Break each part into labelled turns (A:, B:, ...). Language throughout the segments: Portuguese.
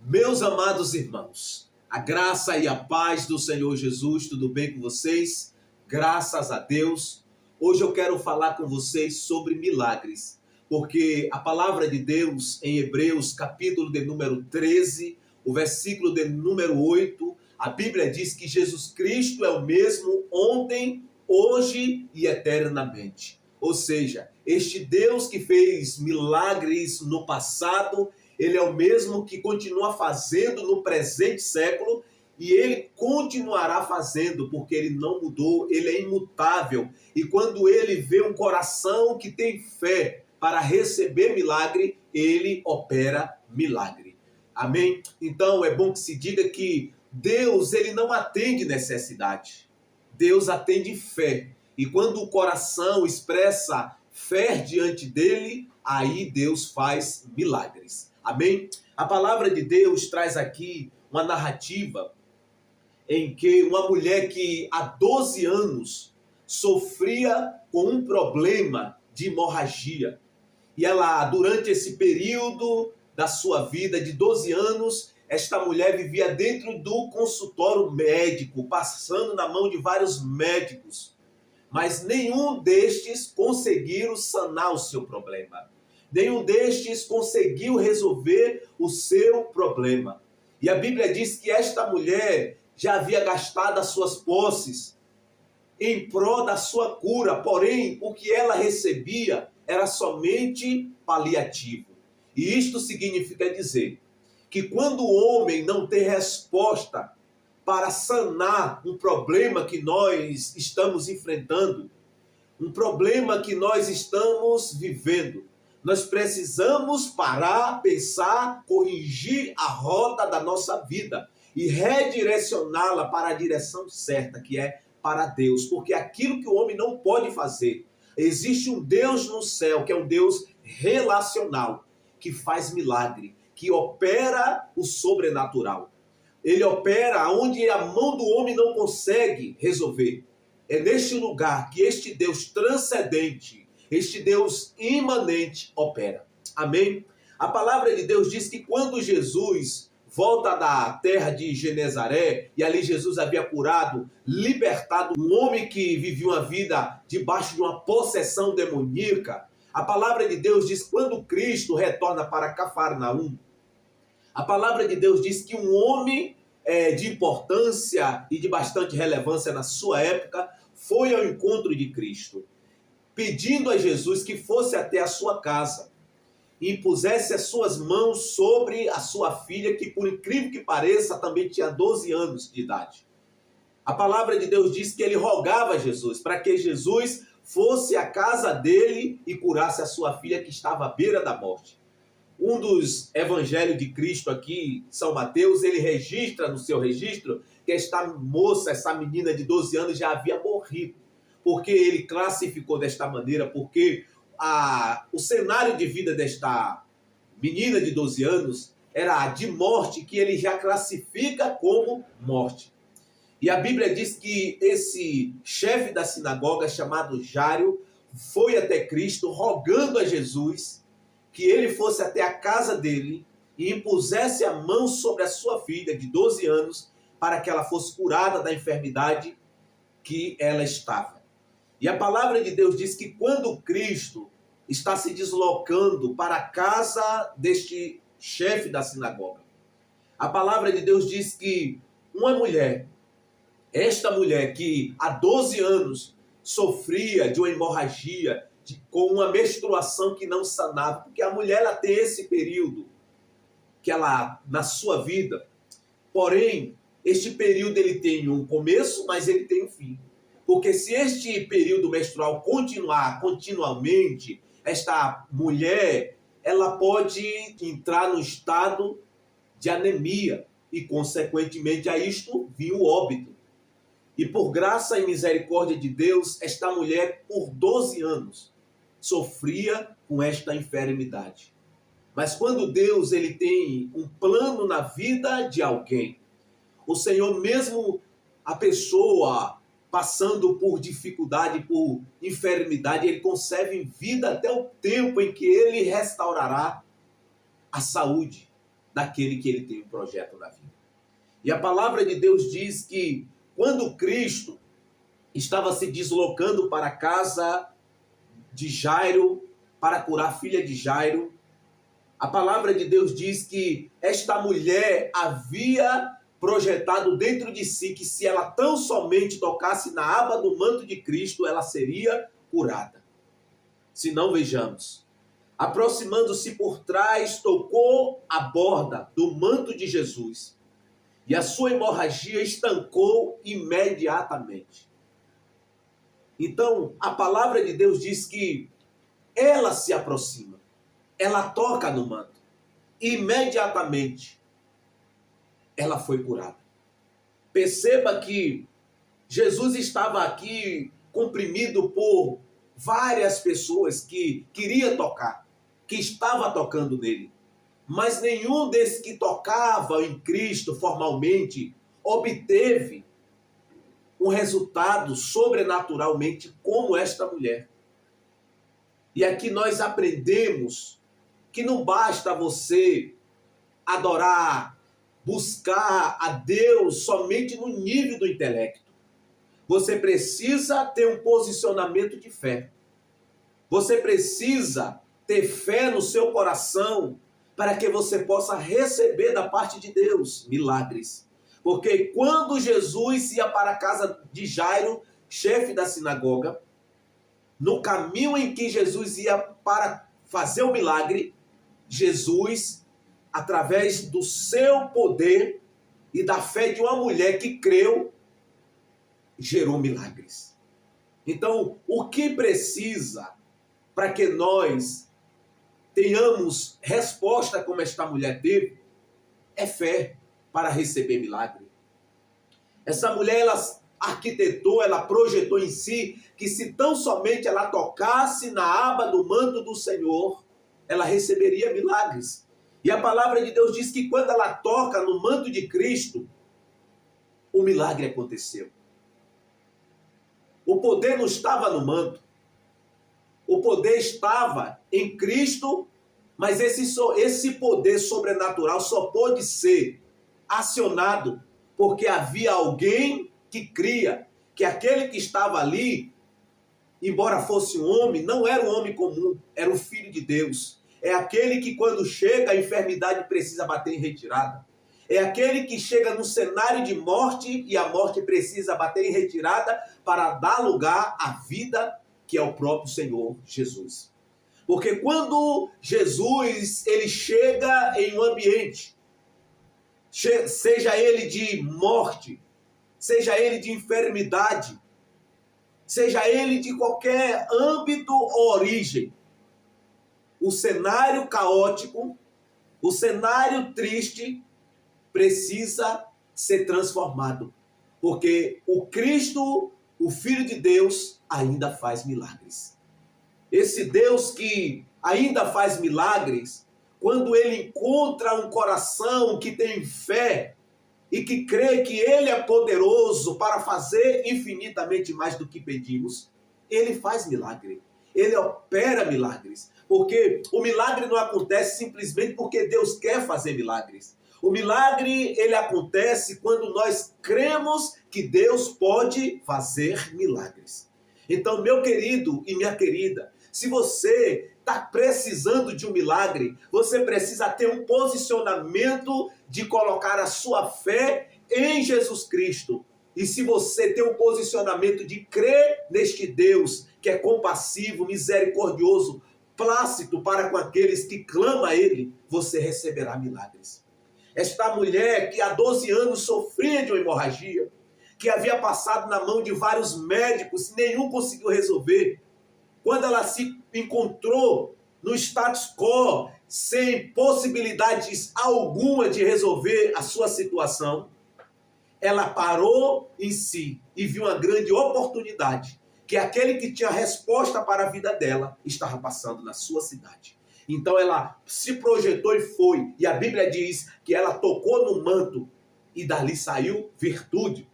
A: Meus amados irmãos, a graça e a paz do Senhor Jesus, tudo bem com vocês? Graças a Deus. Hoje eu quero falar com vocês sobre milagres, porque a palavra de Deus em Hebreus, capítulo de número 13, o versículo de número 8, a Bíblia diz que Jesus Cristo é o mesmo ontem, hoje e eternamente. Ou seja, este Deus que fez milagres no passado, Ele é o mesmo que continua fazendo no presente século e Ele continuará fazendo, porque Ele não mudou, Ele é imutável. E quando Ele vê um coração que tem fé para receber milagre, Ele opera milagre. Amém? Então é bom que se diga que Deus, Ele não atende necessidade. Deus atende fé. E quando o coração expressa fé diante dele, aí Deus faz milagres. Amém? A palavra de Deus traz aqui uma narrativa em que uma mulher que há 12 anos sofria com um problema de hemorragia. E ela, durante esse período da sua vida de 12 anos, esta mulher vivia dentro do consultório médico, passando na mão de vários médicos. Mas nenhum destes conseguiram sanar o seu problema. Nenhum destes conseguiu resolver o seu problema. E a Bíblia diz que esta mulher já havia gastado as suas posses em prol da sua cura, porém o que ela recebia era somente paliativo. E isto significa dizer que quando o homem não tem resposta para sanar um problema que nós estamos enfrentando, um problema que nós estamos vivendo, nós precisamos parar, pensar, corrigir a rota da nossa vida e redirecioná-la para a direção certa, que é para Deus. Porque aquilo que o homem não pode fazer, existe um Deus no céu, que é um Deus relacional, que faz milagre, que opera o sobrenatural. Ele opera onde a mão do homem não consegue resolver. É neste lugar que este Deus transcendente, este Deus imanente opera. Amém? A palavra de Deus diz que quando Jesus volta da terra de Genezaré, e ali Jesus havia curado, libertado um homem que vivia uma vida debaixo de uma possessão demoníaca, a palavra de Deus diz que quando Cristo retorna para Cafarnaum, a palavra de Deus diz que um homem de importância e de bastante relevância na sua época foi ao encontro de Cristo, pedindo a Jesus que fosse até a sua casa e impusesse as suas mãos sobre a sua filha, que por incrível que pareça também tinha 12 anos de idade. A palavra de Deus diz que ele rogava a Jesus para que Jesus fosse à casa dele e curasse a sua filha que estava à beira da morte. Um dos evangelhos de Cristo aqui, São Mateus, ele registra no seu registro que esta moça, essa menina de 12 anos já havia morrido. Porque ele classificou desta maneira, porque o cenário de vida desta menina de 12 anos era de morte, que ele já classifica como morte. E a Bíblia diz que esse chefe da sinagoga, chamado Jairo, foi até Cristo rogando a Jesus que ele fosse até a casa dele e impusesse a mão sobre a sua filha de 12 anos para que ela fosse curada da enfermidade que ela estava. E a palavra de Deus diz que quando Cristo está se deslocando para a casa deste chefe da sinagoga, a palavra de Deus diz que uma mulher, esta mulher que há 12 anos sofria de uma hemorragia, com uma menstruação que não sanava, porque a mulher ela tem esse período que ela na sua vida, porém este período ele tem um começo, mas ele tem um fim. Porque se este período menstrual continuar continuamente, esta mulher ela pode entrar no estado de anemia e consequentemente a isto vir o óbito. E por graça e misericórdia de Deus, esta mulher por 12 anos sofria com esta enfermidade. Mas quando Deus ele tem um plano na vida de alguém, o Senhor, mesmo a pessoa passando por dificuldade, por enfermidade, ele conserva em vida até o tempo em que ele restaurará a saúde daquele que ele tem um projeto na vida. E a palavra de Deus diz que quando Cristo estava se deslocando para a casa de Jairo, para curar a filha de Jairo, a palavra de Deus diz que esta mulher havia projetado dentro de si que se ela tão somente tocasse na aba do manto de Cristo, ela seria curada. Se não, vejamos. Aproximando-se por trás, tocou a borda do manto de Jesus. E a sua hemorragia estancou imediatamente. Então, a palavra de Deus diz que ela se aproxima. Ela toca no manto. Imediatamente, ela foi curada. Perceba que Jesus estava aqui comprimido por várias pessoas que queria tocar, que estava tocando nele. Mas nenhum desses que tocava em Cristo formalmente obteve um resultado sobrenaturalmente como esta mulher. E aqui nós aprendemos que não basta você adorar, buscar a Deus somente no nível do intelecto. Você precisa ter um posicionamento de fé. Você precisa ter fé no seu coração para que você possa receber da parte de Deus milagres. Porque quando Jesus ia para a casa de Jairo, chefe da sinagoga, no caminho em que Jesus ia para fazer o milagre, Jesus, através do seu poder e da fé de uma mulher que creu, gerou milagres. Então, o que precisa para que nós tenhamos resposta como esta mulher teve, é fé para receber milagre. Essa mulher, ela arquitetou, ela projetou em si que se tão somente ela tocasse na aba do manto do Senhor, ela receberia milagres. E a palavra de Deus diz que quando ela toca no manto de Cristo, o milagre aconteceu. O poder não estava no manto. O poder estava em Cristo, mas esse poder sobrenatural só pôde ser acionado porque havia alguém que cria que aquele que estava ali, embora fosse um homem, não era um homem comum, era o Filho de Deus. É aquele que quando chega a enfermidade precisa bater em retirada. É aquele que chega no cenário de morte e a morte precisa bater em retirada para dar lugar à vida que é o próprio Senhor Jesus. Porque quando Jesus ele chega em um ambiente, seja ele de morte, seja ele de enfermidade, seja ele de qualquer âmbito ou origem, o cenário caótico, o cenário triste precisa ser transformado. Porque o Cristo, o Filho de Deus, ainda faz milagres. Esse Deus que ainda faz milagres, quando ele encontra um coração que tem fé e que crê que ele é poderoso para fazer infinitamente mais do que pedimos, ele faz milagre. Ele opera milagres. Porque o milagre não acontece simplesmente porque Deus quer fazer milagres. O milagre, ele acontece quando nós cremos que Deus pode fazer milagres. Então, meu querido e minha querida, se você está precisando de um milagre, você precisa ter um posicionamento de colocar a sua fé em Jesus Cristo. E se você tem um posicionamento de crer neste Deus, que é compassivo, misericordioso, plácido para com aqueles que clamam a Ele, você receberá milagres. Esta mulher que há 12 anos sofria de uma hemorragia, que havia passado na mão de vários médicos, nenhum conseguiu resolver. Quando ela se encontrou no status quo, sem possibilidades alguma de resolver a sua situação, ela parou em si e viu uma grande oportunidade, que aquele que tinha resposta para a vida dela estava passando na sua cidade. Então ela se projetou e foi. E a Bíblia diz que ela tocou no manto e dali saiu virtude.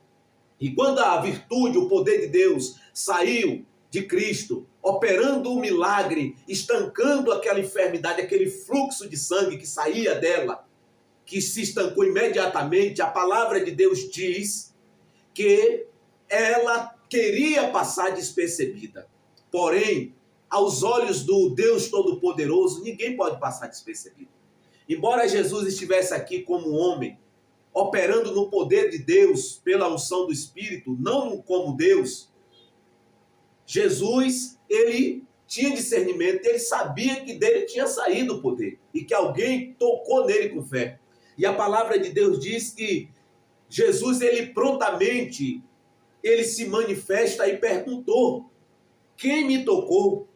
A: E quando a virtude, o poder de Deus, saiu de Cristo, operando um milagre, estancando aquela enfermidade, aquele fluxo de sangue que saía dela, que se estancou imediatamente, a palavra de Deus diz que ela queria passar despercebida. Porém, aos olhos do Deus Todo-Poderoso, ninguém pode passar despercebido. Embora Jesus estivesse aqui como homem, operando no poder de Deus, pela unção do Espírito, não como Deus, Jesus, ele tinha discernimento, ele sabia que dele tinha saído o poder e que alguém tocou nele com fé. E a palavra de Deus diz que Jesus, ele prontamente, ele se manifesta e perguntou: quem me tocou?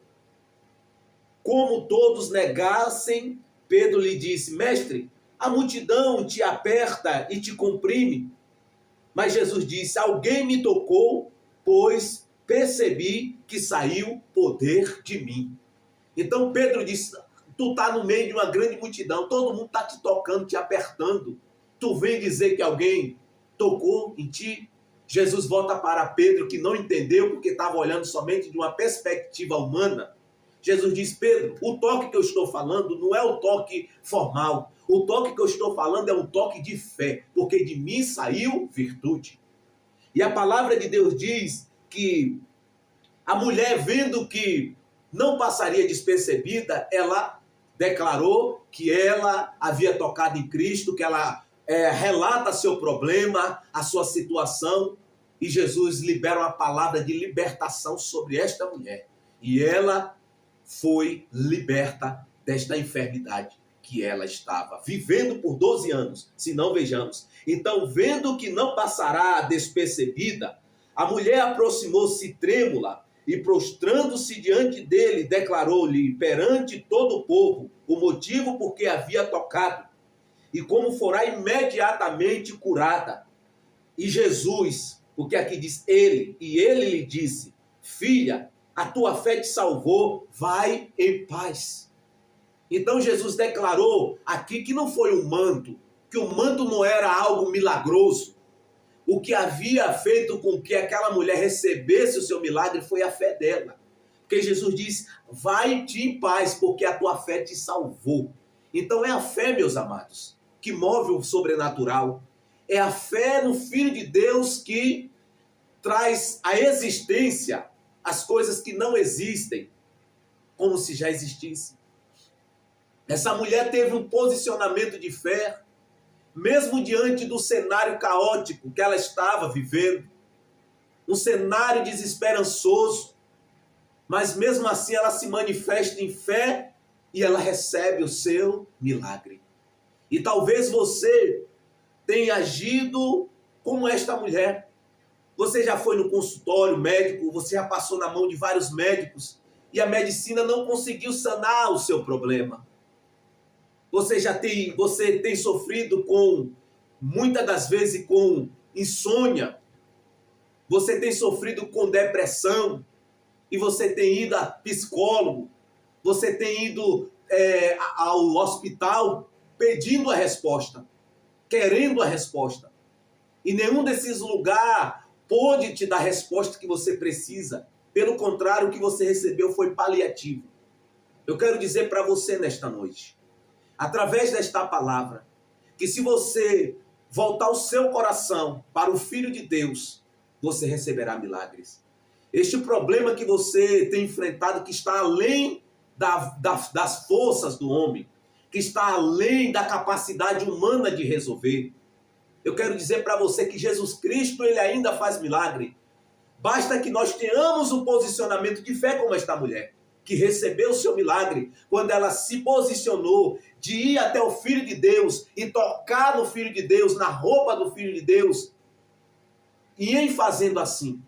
A: Como todos negassem, Pedro lhe disse: mestre, a multidão te aperta e te comprime. Mas Jesus disse: alguém me tocou, pois percebi que saiu poder de mim. Então Pedro disse: tu está no meio de uma grande multidão, todo mundo está te tocando, te apertando. Tu vem dizer que alguém tocou em ti? Jesus volta para Pedro, que não entendeu, porque estava olhando somente de uma perspectiva humana. Jesus diz: Pedro, o toque que eu estou falando não é o toque formal. O toque que eu estou falando é um toque de fé, porque de mim saiu virtude. E a palavra de Deus diz que a mulher, vendo que não passaria despercebida, ela declarou que ela havia tocado em Cristo, que ela relata seu problema, a sua situação, e Jesus libera uma palavra de libertação sobre esta mulher. E ela foi liberta desta enfermidade que ela estava vivendo por 12 anos, se não vejamos. Então, vendo que não passará despercebida, a mulher aproximou-se trêmula e, prostrando-se diante dele, declarou-lhe perante todo o povo o motivo por que havia tocado e como fora imediatamente curada. E Jesus, porque aqui diz ele, e ele lhe disse: filha, a tua fé te salvou, vai em paz. Então Jesus declarou aqui que não foi um manto, que o manto não era algo milagroso. O que havia feito com que aquela mulher recebesse o seu milagre foi a fé dela. Porque Jesus diz: vai-te em paz, porque a tua fé te salvou. Então é a fé, meus amados, que move o sobrenatural. É a fé no Filho de Deus que traz à existência as coisas que não existem, como se já existissem. Essa mulher teve um posicionamento de fé, mesmo diante do cenário caótico que ela estava vivendo, um cenário desesperançoso, mas mesmo assim ela se manifesta em fé e ela recebe o seu milagre. E talvez você tenha agido como esta mulher. Você já foi no consultório médico, você já passou na mão de vários médicos e a medicina não conseguiu sanar o seu problema. Você tem sofrido com, muitas das vezes, com insônia. Você tem sofrido com depressão e você tem ido a psicólogo. Você tem ido ao hospital pedindo a resposta, querendo a resposta. E nenhum desses lugares pôde te dar a resposta que você precisa. Pelo contrário, o que você recebeu foi paliativo. Eu quero dizer para você nesta noite, através desta palavra, que se você voltar o seu coração para o Filho de Deus, você receberá milagres. Este problema que você tem enfrentado, que está além das forças do homem, que está além da capacidade humana de resolver, eu quero dizer para você que Jesus Cristo, ele ainda faz milagre. Basta que nós tenhamos um posicionamento de fé como esta mulher, que recebeu o seu milagre quando ela se posicionou de ir até o Filho de Deus e tocar no Filho de Deus, na roupa do Filho de Deus. E em fazendo assim,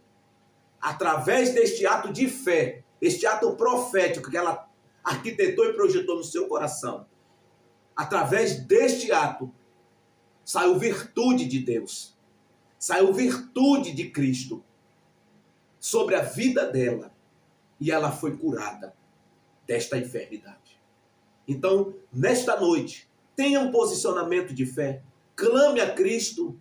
A: através deste ato de fé, este ato profético que ela arquitetou e projetou no seu coração, através deste ato, saiu virtude de Deus, saiu virtude de Cristo sobre a vida dela, e ela foi curada desta enfermidade. Então, nesta noite, tenha um posicionamento de fé, clame a Cristo,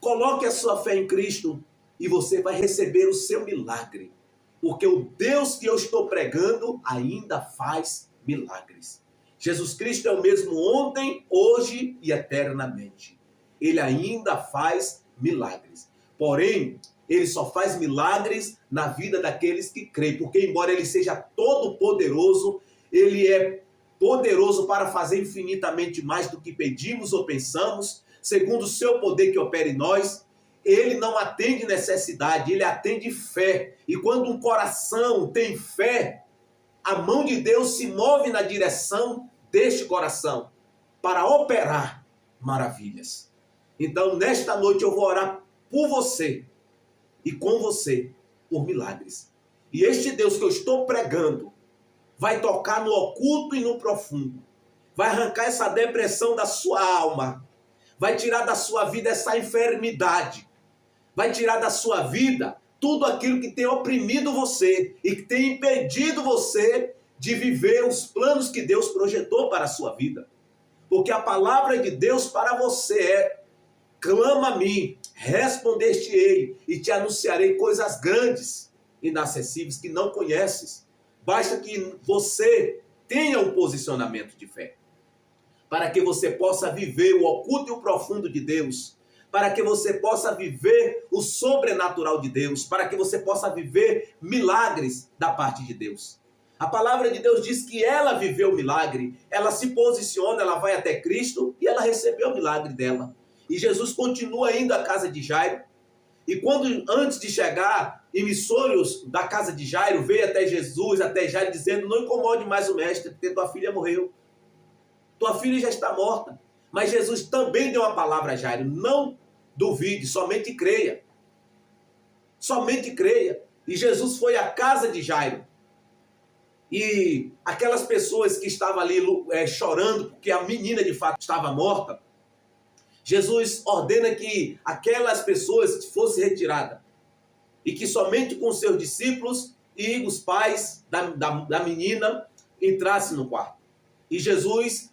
A: coloque a sua fé em Cristo e você vai receber o seu milagre, porque o Deus que eu estou pregando ainda faz milagres. Jesus Cristo é o mesmo ontem, hoje e eternamente. Ele ainda faz milagres. Porém, ele só faz milagres na vida daqueles que creem. Porque embora ele seja todo poderoso, ele é poderoso para fazer infinitamente mais do que pedimos ou pensamos, segundo o seu poder que opera em nós. Ele não atende necessidade, ele atende fé. E quando um coração tem fé, a mão de Deus se move na direção deste coração para operar maravilhas. Então, nesta noite eu vou orar por você e com você por milagres. E este Deus que eu estou pregando vai tocar no oculto e no profundo. Vai arrancar essa depressão da sua alma. Vai tirar da sua vida essa enfermidade. Vai tirar da sua vida tudo aquilo que tem oprimido você e que tem impedido você de viver os planos que Deus projetou para a sua vida. Porque a palavra de Deus para você é: clama a mim, responder-te-ei e te anunciarei coisas grandes, inacessíveis, que não conheces. Basta que você tenha um posicionamento de fé, para que você possa viver o oculto e o profundo de Deus, para que você possa viver o sobrenatural de Deus, para que você possa viver milagres da parte de Deus. A palavra de Deus diz que ela viveu o milagre, ela se posiciona, ela vai até Cristo e ela recebeu o milagre dela. E Jesus continua indo à casa de Jairo. E quando, antes de chegar, emissários da casa de Jairo veio até Jesus, até Jairo, dizendo: não incomode mais o mestre, porque tua filha morreu. Tua filha já está morta. Mas Jesus também deu uma palavra a Jairo: não duvide, somente creia. Somente creia. E Jesus foi à casa de Jairo. E aquelas pessoas que estavam ali chorando porque a menina de fato estava morta, Jesus ordena que aquelas pessoas fossem retiradas e que somente com seus discípulos e os pais da menina entrassem no quarto. E Jesus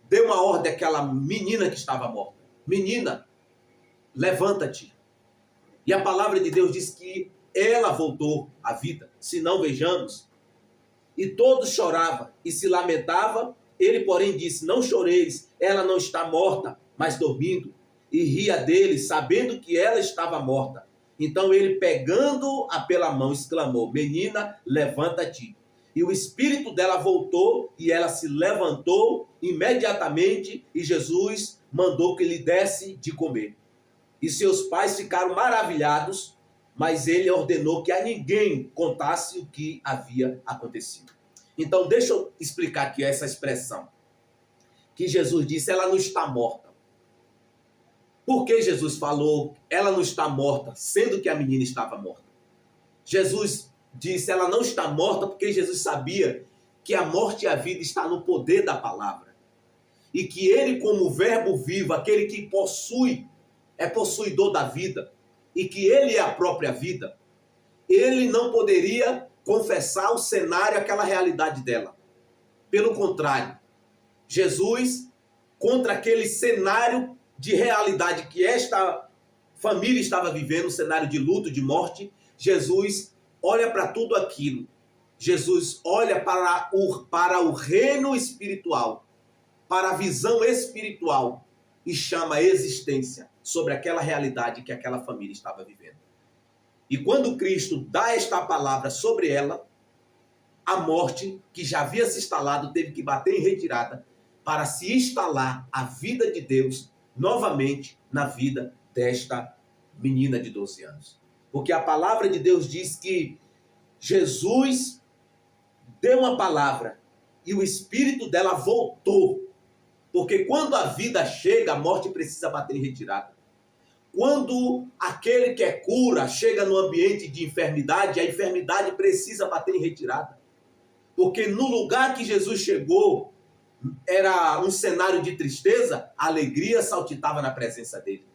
A: deu uma ordem àquela menina que estava morta: menina, levanta-te. E a palavra de Deus diz que ela voltou à vida. Se não, vejamos. E todos choravam e se lamentavam. Ele, porém, disse: não choreis, ela não está morta, mas dormindo. E ria deles, sabendo que ela estava morta. Então ele, pegando-a pela mão, exclamou: menina, levanta-te. E o espírito dela voltou e ela se levantou imediatamente, e Jesus mandou que lhe desse de comer. E seus pais ficaram maravilhados, mas ele ordenou que a ninguém contasse o que havia acontecido. Então, deixa eu explicar aqui essa expressão que Jesus disse: ela não está morta. Por que Jesus falou ela não está morta, sendo que a menina estava morta? Jesus disse ela não está morta porque Jesus sabia que a morte e a vida está no poder da palavra. E que ele, como verbo vivo, aquele que possui, é possuidor da vida, e que ele é a própria vida, ele não poderia confessar o cenário, aquela realidade dela. Pelo contrário, Jesus, contra aquele cenário de realidade que esta família estava vivendo, um cenário de luto, de morte, Jesus olha para tudo aquilo. Jesus olha para o reino espiritual, para a visão espiritual, e chama a existência sobre aquela realidade que aquela família estava vivendo. E quando Cristo dá esta palavra sobre ela, a morte que já havia se instalado teve que bater em retirada para se instalar a vida de Deus novamente na vida desta menina de 12 anos. Porque a palavra de Deus diz que Jesus deu uma palavra e o espírito dela voltou. Porque quando a vida chega, a morte precisa bater em retirada. Quando aquele que é cura chega no ambiente de enfermidade, a enfermidade precisa bater em retirada. Porque no lugar que Jesus chegou, era um cenário de tristeza, a alegria saltitava na presença dele.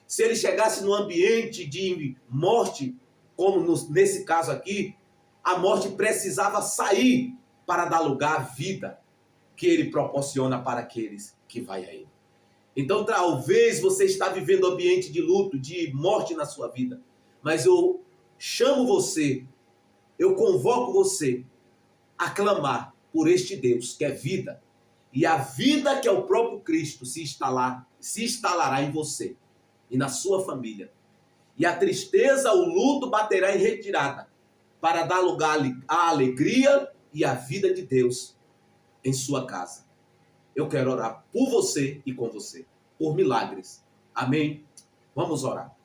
A: Se ele chegasse no ambiente de morte, como nesse caso aqui, a morte precisava sair para dar lugar à vida que ele proporciona para aqueles que vai a ele. Então, talvez você está vivendo um ambiente de luto, de morte na sua vida. Mas eu chamo você, eu convoco você a clamar por este Deus que é vida E a vida que é o próprio Cristo se instalará em você e na sua família. E a tristeza, o luto baterá em retirada para dar lugar à alegria e à vida de Deus em sua casa. Eu quero orar por você e com você, por milagres. Amém? Vamos orar.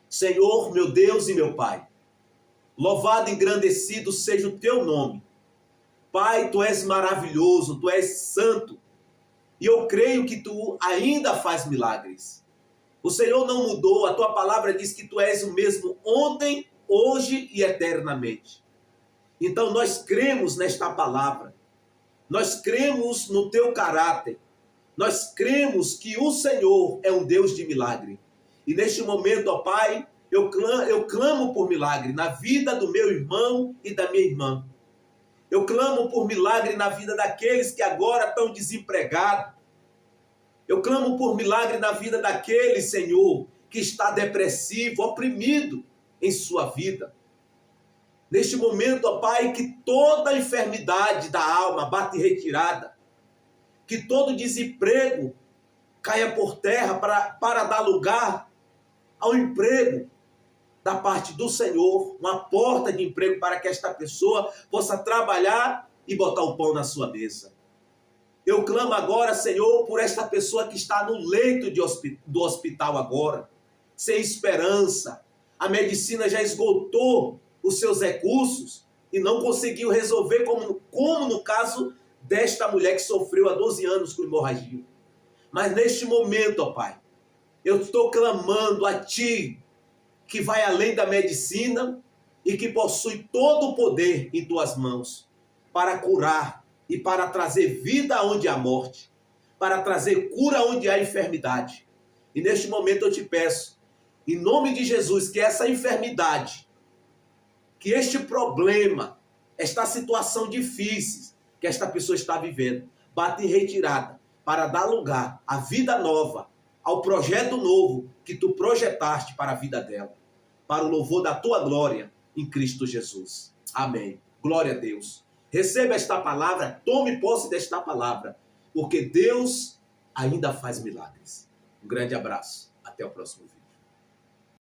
A: Senhor, meu Deus e meu Pai, louvado e engrandecido seja o teu nome. Pai, tu és maravilhoso, tu és santo. E eu creio que tu ainda faz milagres. O Senhor não mudou, a tua palavra diz que tu és o mesmo ontem, hoje e eternamente. Então nós cremos nesta palavra. Nós cremos no teu caráter. Nós cremos que o Senhor é um Deus de milagre. E neste momento, ó Pai, eu clamo por milagre na vida do meu irmão e da minha irmã. Eu clamo por milagre na vida daqueles que agora estão desempregados. Eu clamo por milagre na vida daquele, Senhor, que está depressivo, oprimido em sua vida. Neste momento, ó Pai, que toda enfermidade da alma bate retirada, que todo desemprego caia por terra para dar lugar ao emprego da parte do Senhor, uma porta de emprego para que esta pessoa possa trabalhar e botar o pão na sua mesa. Eu clamo agora, Senhor, por esta pessoa que está no leito do hospital agora, sem esperança. A medicina já esgotou os seus recursos e não conseguiu resolver, como no caso desta mulher que sofreu há 12 anos com hemorragia. Mas neste momento, ó Pai, eu estou clamando a Ti, que vai além da medicina e que possui todo o poder em Tuas mãos, para curar e para trazer vida onde há morte, para trazer cura onde há enfermidade. E neste momento eu te peço, em nome de Jesus, que essa enfermidade, que este problema, esta situação difícil que esta pessoa está vivendo, bata em retirada para dar lugar à vida nova, ao projeto novo que tu projetaste para a vida dela, para o louvor da tua glória em Cristo Jesus. Amém. Glória a Deus. Receba esta palavra, tome posse desta palavra, porque Deus ainda faz milagres. Um grande abraço. Até o próximo vídeo.